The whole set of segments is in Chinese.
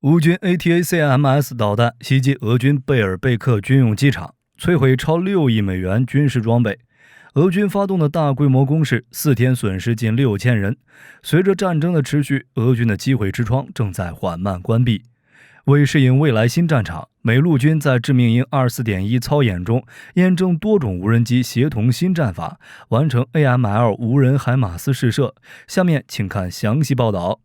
乌军 ATACMS 导弹袭击俄军贝尔贝克军用机场，摧毁超6亿美元军事装备。俄军发动的大规模攻势，4天损失近6000人。随着战争的持续，俄军的击毁之窗正在缓慢关闭。为适应未来新战场，美陆军在致命营 24.1 操演中验证多种无人机协同新战法，完成 AML 无人海马斯试射。下面请看详细报道。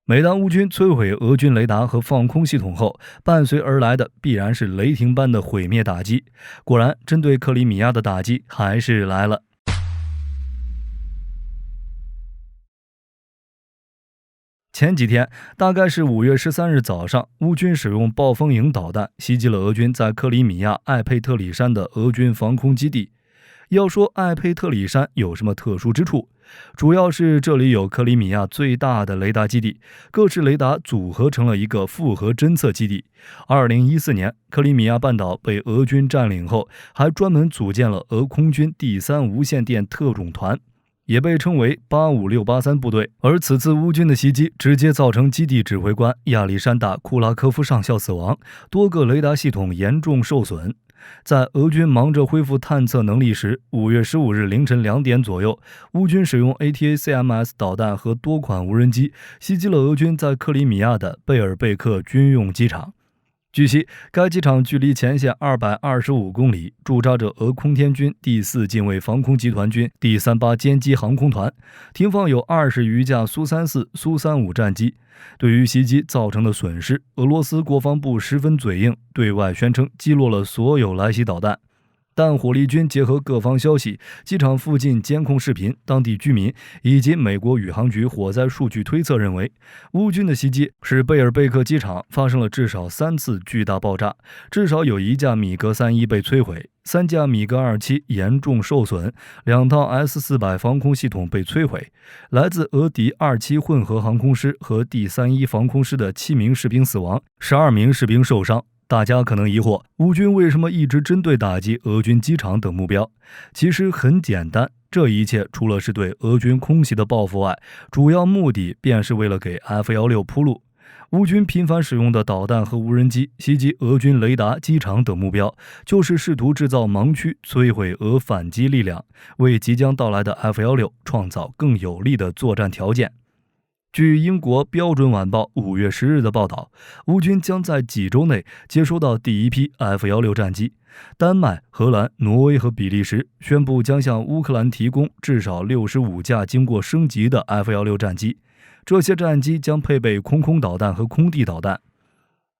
每当乌军摧毁俄军雷达和防空系统后，伴随而来的必然是雷霆般的毁灭打击。果然，针对克里米亚的打击还是来了。前几天，大概是5月13日早上，乌军使用暴风营导弹袭击了俄军在克里米亚艾佩特里山的俄军防空基地。要说艾佩特里山有什么特殊之处，主要是这里有克里米亚最大的雷达基地，各式雷达组合成了一个复合侦测基地。2014年，克里米亚半岛被俄军占领后，还专门组建了俄空军第3无线电特种团，也被称为85683部队。而此次乌军的袭击直接造成基地指挥官亚历山大·库拉科夫上校死亡，多个雷达系统严重受损。在俄军忙着恢复探测能力时，5月15日凌晨2点左右，乌军使用 ATACMS 导弹和多款无人机袭击了俄军在克里米亚的贝尔贝克军用机场。据悉，该机场距离前线225公里，驻扎着俄空天军第4近卫防空集团军第38歼击航空团，停放有20余架苏34、苏35战机。对于袭击造成的损失，俄罗斯国防部十分嘴硬，对外宣称击落了所有来袭导弹。但火力军结合各方消息、机场附近监控视频、当地居民以及美国宇航局火灾数据推测认为，乌军的袭击使贝尔贝克机场发生了至少3次巨大爆炸，至少有1架米格31被摧毁，3架米格27严重受损，2套 S-400 防空系统被摧毁。来自俄敌27混合航空师和第31防空师的7名士兵死亡，12名士兵受伤。大家可能疑惑，乌军为什么一直针对打击俄军机场等目标？其实很简单，这一切除了是对俄军空袭的报复外，主要目的便是为了给 F-16铺路。乌军频繁使用的导弹和无人机袭击俄军雷达、机场等目标，就是试图制造盲区，摧毁俄反击力量，为即将到来的 F-16创造更有利的作战条件。据英国标准晚报5月10日的报道，乌军将在几周内接收到第一批 F-16战机。丹麦、荷兰、挪威和比利时宣布将向乌克兰提供至少65架经过升级的 F-16战机，这些战机将配备空导弹和空地导弹。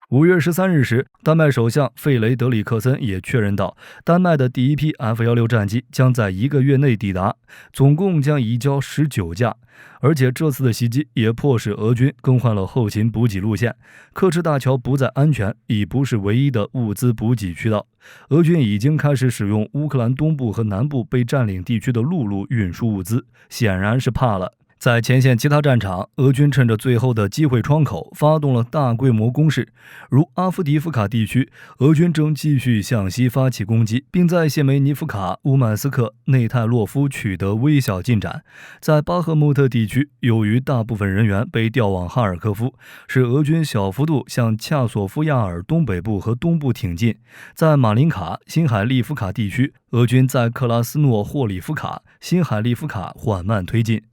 5月13日时，丹麦首相费雷德里克森也确认到，丹麦的第一批 F-16战机将在1个月内抵达，总共将移交19架。而且这次的袭击也迫使俄军更换了后勤补给路线，刻赤大桥不再安全，已不是唯一的物资补给渠道。俄军已经开始使用乌克兰东部和南部被占领地区的陆路运输物资，显然是怕了。在前线其他战场，俄军趁着最后的机会窗口发动了大规模攻势，如阿夫迪夫卡地区，俄军正继续向西发起攻击，并在谢梅尼夫卡、乌曼斯克、内泰洛夫取得微小进展。在巴赫穆特地区，由于大部分人员被调往哈尔科夫，使俄军小幅度向恰索夫亚尔东北部和东部挺进。在马林卡、新海利夫卡地区，俄军在克拉斯诺霍里夫卡、新海利夫卡缓慢推进。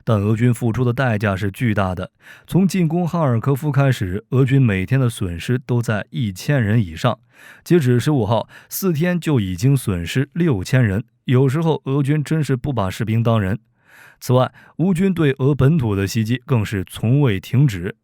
但俄军付出的代价是巨大的。从进攻哈尔科夫开始，俄军每天的损失都在1000人以上。截止15号，4天就已经损失6000人。有时候俄军真是不把士兵当人。此外，乌军对俄本土的袭击更是从未停止。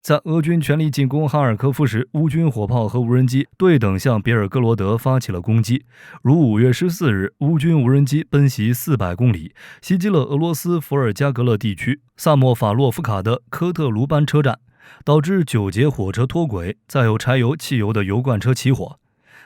在俄军全力进攻哈尔科夫时，乌军火炮和无人机对等向别尔哥罗德发起了攻击。如5月14日，乌军无人机奔袭400公里，袭击了俄罗斯伏尔加格勒地区萨莫法洛夫卡的科特卢班车站，导致9节火车脱轨，载有柴油、汽油的油罐车起火。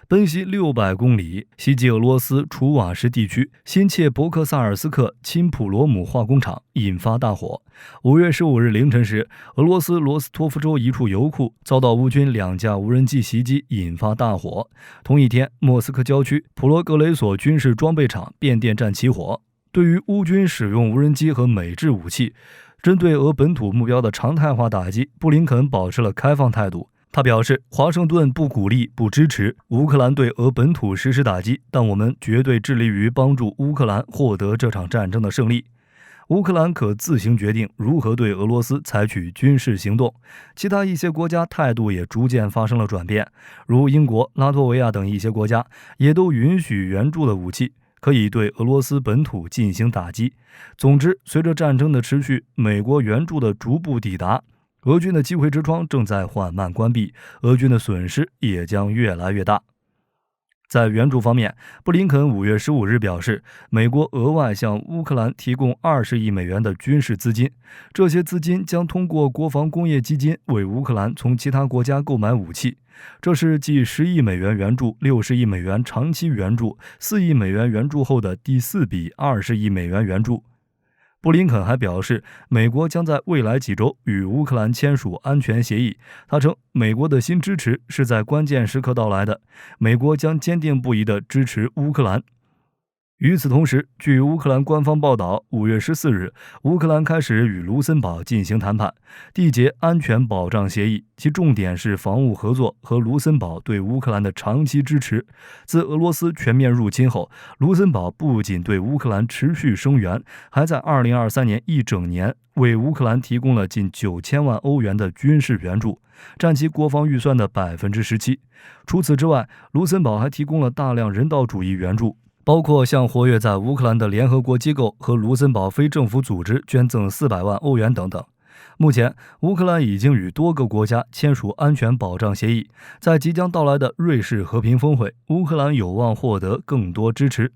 奔袭600公里，袭击俄罗斯楚瓦什地区新切伯克萨尔斯克钦普罗姆化工厂，引发大火。5月15日凌晨时，俄罗斯罗斯托夫州一处油库遭到乌军2架无人机袭击，引发大火。同一天，莫斯科郊区普罗格雷索军事装备厂变电站起火。对于乌军使用无人机和美制武器针对俄本土目标的常态化打击，布林肯保持了开放态度。他表示，华盛顿不鼓励、不支持乌克兰对俄本土实施打击，但我们绝对致力于帮助乌克兰获得这场战争的胜利。乌克兰可自行决定如何对俄罗斯采取军事行动。其他一些国家态度也逐渐发生了转变，如英国、拉脱维亚等一些国家也都允许援助的武器可以对俄罗斯本土进行打击。总之，随着战争的持续，美国援助的逐步抵达，俄军的机会之窗正在缓慢关闭，俄军的损失也将越来越大。在援助方面，布林肯5月15日表示，美国额外向乌克兰提供20亿美元的军事资金，这些资金将通过国防工业基金为乌克兰从其他国家购买武器。这是继10亿美元援助、60亿美元长期援助、4亿美元援助后的第4笔20亿美元援助。布林肯还表示，美国将在未来几周与乌克兰签署安全协议。他称，美国的新支持是在关键时刻到来的，美国将坚定不移地支持乌克兰。与此同时，据乌克兰官方报道，5月14日，乌克兰开始与卢森堡进行谈判，缔结安全保障协议，其重点是防务合作和卢森堡对乌克兰的长期支持。自俄罗斯全面入侵后，卢森堡不仅对乌克兰持续声援，还在2023年一整年为乌克兰提供了近9000万欧元的军事援助，占其国防预算的17%。除此之外，卢森堡还提供了大量人道主义援助，包括向活跃在乌克兰的联合国机构和卢森堡非政府组织捐赠400万欧元等等。目前，乌克兰已经与多个国家签署安全保障协议，在即将到来的瑞士和平峰会，乌克兰有望获得更多支持。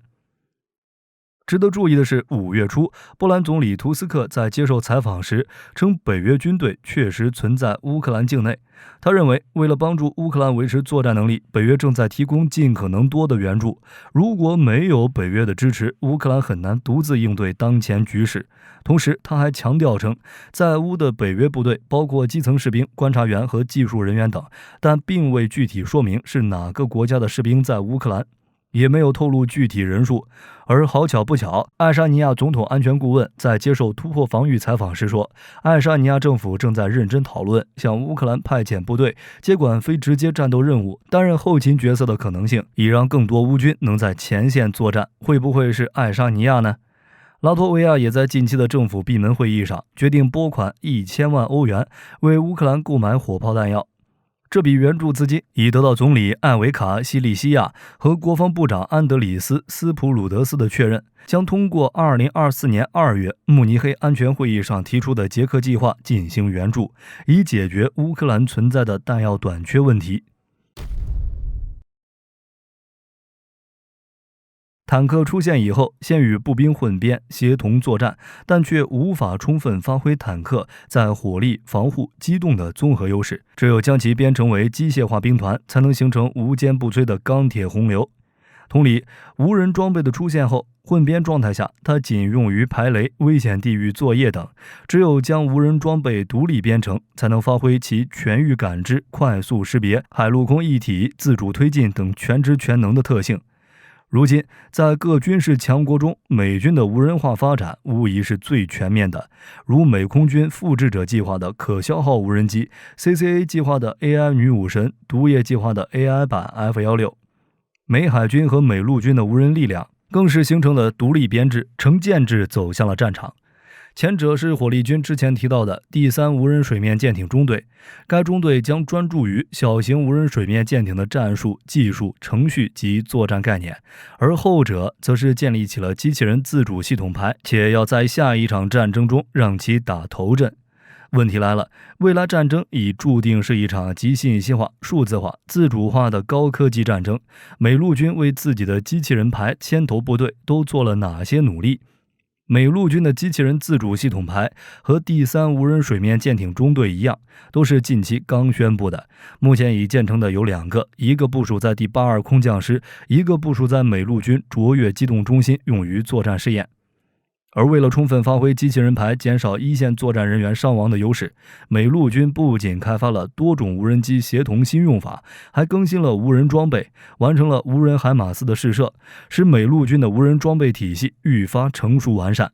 值得注意的是，5月初，波兰总理图斯克在接受采访时称，北约军队确实存在乌克兰境内。他认为，为了帮助乌克兰维持作战能力，北约正在提供尽可能多的援助。如果没有北约的支持，乌克兰很难独自应对当前局势。同时，他还强调称，在乌的北约部队包括基层士兵、观察员和技术人员等，但并未具体说明是哪个国家的士兵在乌克兰，也没有透露具体人数。而好巧不巧，爱沙尼亚总统安全顾问在接受突破防御采访时说，爱沙尼亚政府正在认真讨论向乌克兰派遣部队接管非直接战斗任务、担任后勤角色的可能性，以让更多乌军能在前线作战。会不会是爱沙尼亚呢？拉脱维亚也在近期的政府闭门会议上决定拨款1000万欧元为乌克兰购买火炮弹药。这笔援助资金已得到总理艾维卡·西利西亚和国防部长安德里斯·斯普鲁德斯的确认，将通过2024年2月慕尼黑安全会议上提出的捷克计划进行援助，以解决乌克兰存在的弹药短缺问题。坦克出现以后，先与步兵混编协同作战，但却无法充分发挥坦克在火力、防护、机动的综合优势。只有将其编成为机械化兵团，才能形成无坚不摧的钢铁洪流。同理，无人装备的出现后，混编状态下，它仅用于排雷、危险地域作业等。只有将无人装备独立编程，才能发挥其全域感知、快速识别、海陆空一体、自主推进等全知全能的特性。如今，在各军事强国中，美军的无人化发展无疑是最全面的，如美空军复制者计划的可消耗无人机、CCA 计划的 AI 女武神、毒液计划的 AI 版 F-16。美海军和美陆军的无人力量更是形成了独立编制，成建制走向了战场。前者是火力军之前提到的第3无人水面舰艇中队，该中队将专注于小型无人水面舰艇的战术、技术、程序及作战概念，而后者则是建立起了机器人自主系统排，且要在下一场战争中让其打头阵。问题来了，未来战争已注定是一场集信息化、数字化、自主化的高科技战争。美陆军为自己的机器人排牵头部队都做了哪些努力？美陆军的机器人自主系统排和第3无人水面舰艇中队一样，都是近期刚宣布的。目前已建成的有2个，一个部署在第82空降师，一个部署在美陆军卓越机动中心，用于作战试验。而为了充分发挥机器人排减少一线作战人员伤亡的优势，美陆军不仅开发了多种无人机协同新用法，还更新了无人装备，完成了无人海马斯的试射，使美陆军的无人装备体系愈发成熟完善。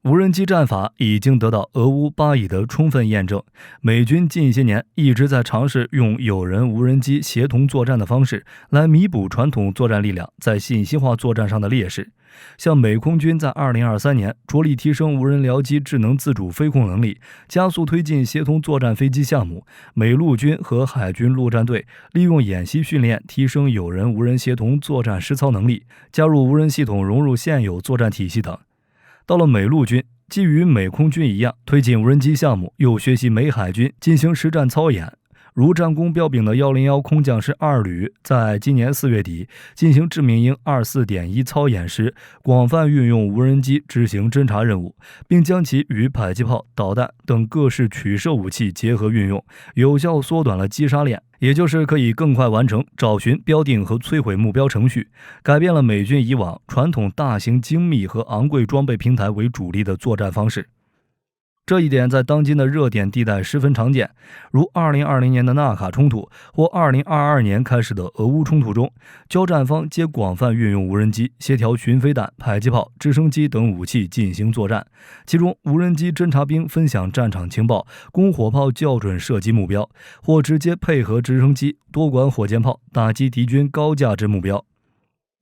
无人机战法已经得到俄乌巴以的充分验证，美军近些年一直在尝试用有人无人机协同作战的方式来弥补传统作战力量在信息化作战上的劣势。像美空军在2023年着力提升无人僚机智能自主飞控能力，加速推进协同作战飞机项目，美陆军和海军陆战队利用演习训练提升有人无人协同作战实操能力，加入无人系统融入现有作战体系等。到了美陆军，既与美空军一样推进无人机项目，又学习美海军进行实战操演。如战功彪炳的101空降师2旅，在今年4月底进行致命鹰 24.1 操演时，广泛运用无人机执行侦察任务，并将其与迫击炮、导弹等各式取射武器结合运用，有效缩短了击杀链，也就是可以更快完成找寻、标定和摧毁目标程序，改变了美军以往传统大型精密和昂贵装备平台为主力的作战方式。这一点在当今的热点地带十分常见，如2020年的纳卡冲突或2022年开始的俄乌冲突中，交战方皆广泛运用无人机协调巡飞弹、迫击炮、直升机等武器进行作战，其中无人机侦察兵分享战场情报，供火炮校准射击目标，或直接配合直升机、多管火箭炮打击敌军高价值目标。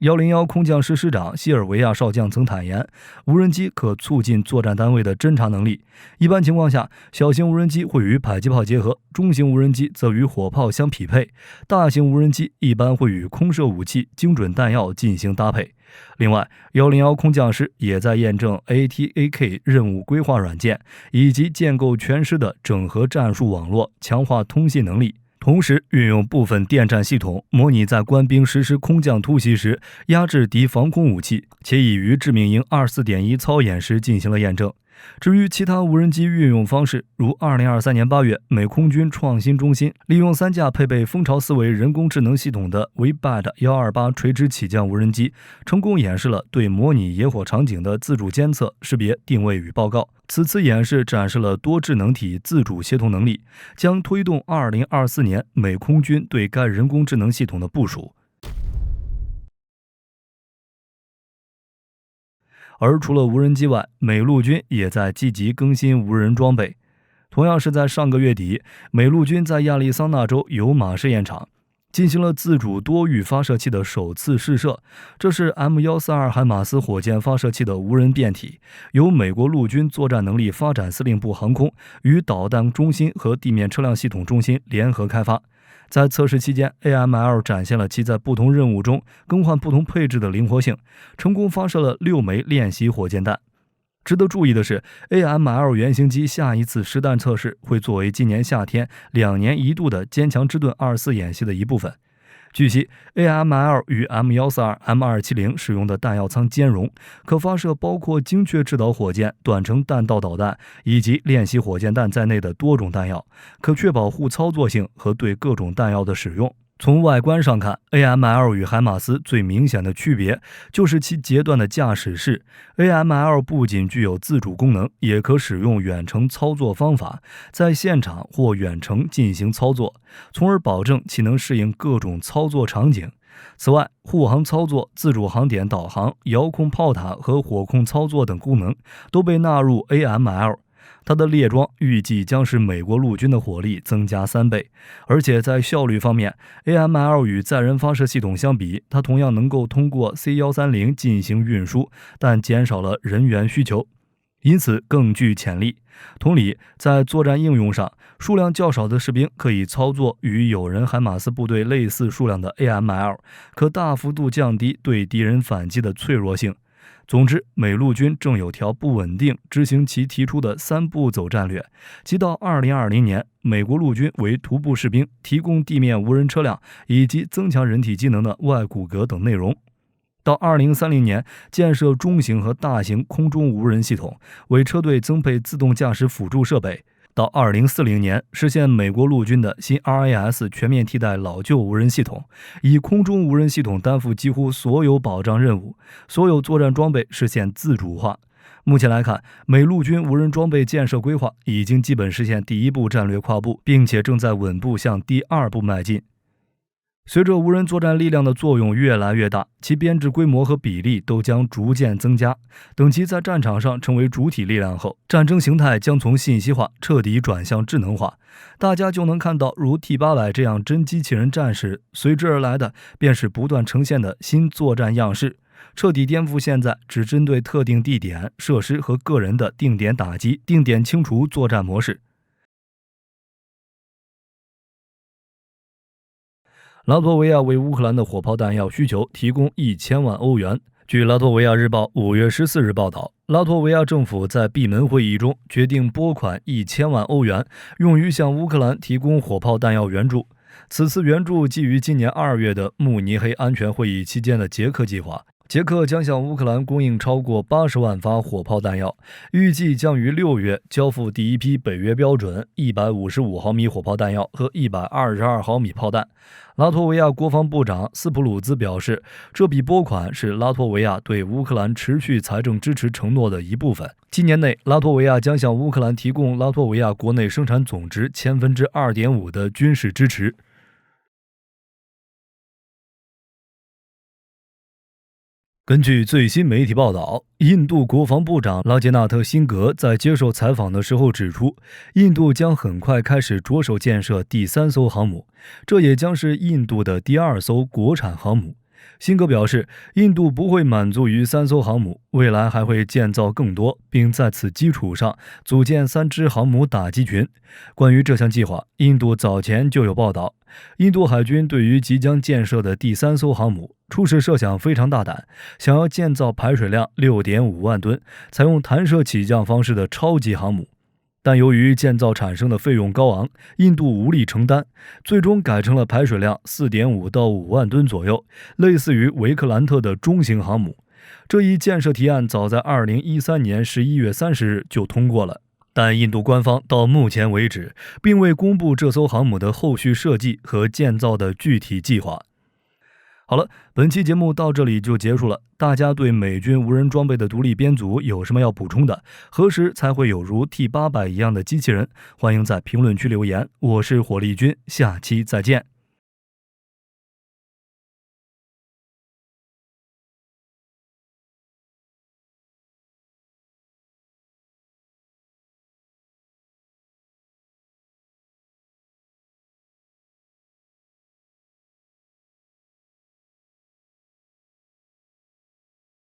101空降师师长希尔维亚少将曾坦言，无人机可促进作战单位的侦察能力。一般情况下，小型无人机会与迫击炮结合，中型无人机则与火炮相匹配，大型无人机一般会与空射武器、精准弹药进行搭配。另外，101空降师也在验证 ATAK 任务规划软件，以及建构全师的整合战术网络，强化通信能力。同时运用部分电战系统模拟在官兵实施空降突袭时压制敌防空武器，且已于致命鹰 24.1 操演时进行了验证。至于其他无人机运用方式，如2023年8月，美空军创新中心利用3架配备蜂巢思维人工智能系统的 VBAT-128 垂直起降无人机，成功演示了对模拟野火场景的自主监测、识别、定位与报告。此次演示展示了多智能体自主协同能力，将推动2024年美空军对该人工智能系统的部署。而除了无人机外，美陆军也在积极更新无人装备。同样是在上个月底，美陆军在亚利桑那州尤马试验场进行了自主多域发射器的首次试射。这是 M142 海马斯火箭发射器的无人变体，由美国陆军作战能力发展司令部航空与导弹中心和地面车辆系统中心联合开发。在测试期间， AML 展现了其在不同任务中更换不同配置的灵活性，成功发射了6枚练习火箭弹。值得注意的是， AML 原型机下一次实弹测试会作为今年夏天2年一度的坚强之盾24演习的一部分。据悉 ，AML 与 M142、M270 使用的弹药舱兼容，可发射包括精确制导火箭、短程弹道导弹以及练习火箭弹在内的多种弹药，可确保互操作性和对各种弹药的使用。从外观上看， AML 与海马斯最明显的区别就是其截断的驾驶室。AML 不仅具有自主功能，也可使用远程操作方法，在现场或远程进行操作，从而保证其能适应各种操作场景。此外，护航操作、自主航点导航、遥控炮塔和火控操作等功能都被纳入 AML。它的列装预计将使美国陆军的火力增加3倍，而且在效率方面 ，AML 与载人发射系统相比，它同样能够通过 C130 进行运输，但减少了人员需求，因此更具潜力。同理，在作战应用上，数量较少的士兵可以操作与有人海马斯部队类似数量的 AML， 可大幅度降低对敌人反击的脆弱性。总之，美陆军正有条不紊地执行其提出的3步走战略，即到2020年，美国陆军为徒步士兵提供地面无人车辆以及增强人体机能的外骨骼等内容。到2030年建设中型和大型空中无人系统，为车队增配自动驾驶辅助设备。到2040年实现美国陆军的新 RAS 全面替代老旧无人系统，以空中无人系统担负几乎所有保障任务，所有作战装备实现自主化。目前来看，美陆军无人装备建设规划已经基本实现第一步战略跨步，并且正在稳步向第二步迈进。随着无人作战力量的作用越来越大，其编制规模和比例都将逐渐增加。等其在战场上成为主体力量后，战争形态将从信息化彻底转向智能化，大家就能看到如 T800 这样真机器人战士，随之而来的便是不断呈现的新作战样式，彻底颠覆现在只针对特定地点、设施和个人的定点打击、定点清除作战模式。拉脱维亚为乌克兰的火炮弹药需求提供1000万欧元。据拉脱维亚日报5月14日报道，拉脱维亚政府在闭门会议中决定拨款1000万欧元，用于向乌克兰提供火炮弹药援助。此次援助基于今年2月的慕尼黑安全会议期间的捷克计划。捷克将向乌克兰供应超过80万发火炮弹药，预计将于6月交付第一批北约标准155毫米火炮弹药和122毫米炮弹。拉脱维亚国防部长斯普鲁兹表示，这笔拨款是拉脱维亚对乌克兰持续财政支持承诺的一部分。今年内，拉脱维亚将向乌克兰提供拉脱维亚国内生产总值2.5%的军事支持。根据最新媒体报道，印度国防部长拉杰纳特·辛格在接受采访的时候指出，印度将很快开始着手建设第3艘航母，这也将是印度的第2艘国产航母。辛格表示，印度不会满足于3艘航母，未来还会建造更多，并在此基础上组建3支航母打击群。关于这项计划，印度早前就有报道，印度海军对于即将建设的第3艘航母，初始设想非常大胆，想要建造排水量6.5万吨、采用弹射起降方式的超级航母。但由于建造产生的费用高昂，印度无力承担，最终改成了排水量4.5到5万吨左右，类似于维克兰特的中型航母。这一建设提案早在2013年11月30日就通过了，但印度官方到目前为止并未公布这艘航母的后续设计和建造的具体计划。好了，本期节目到这里就结束了。大家对美军无人装备的独立编组有什么要补充的？何时才会有如 T800 一样的机器人？欢迎在评论区留言。我是火力军，下期再见。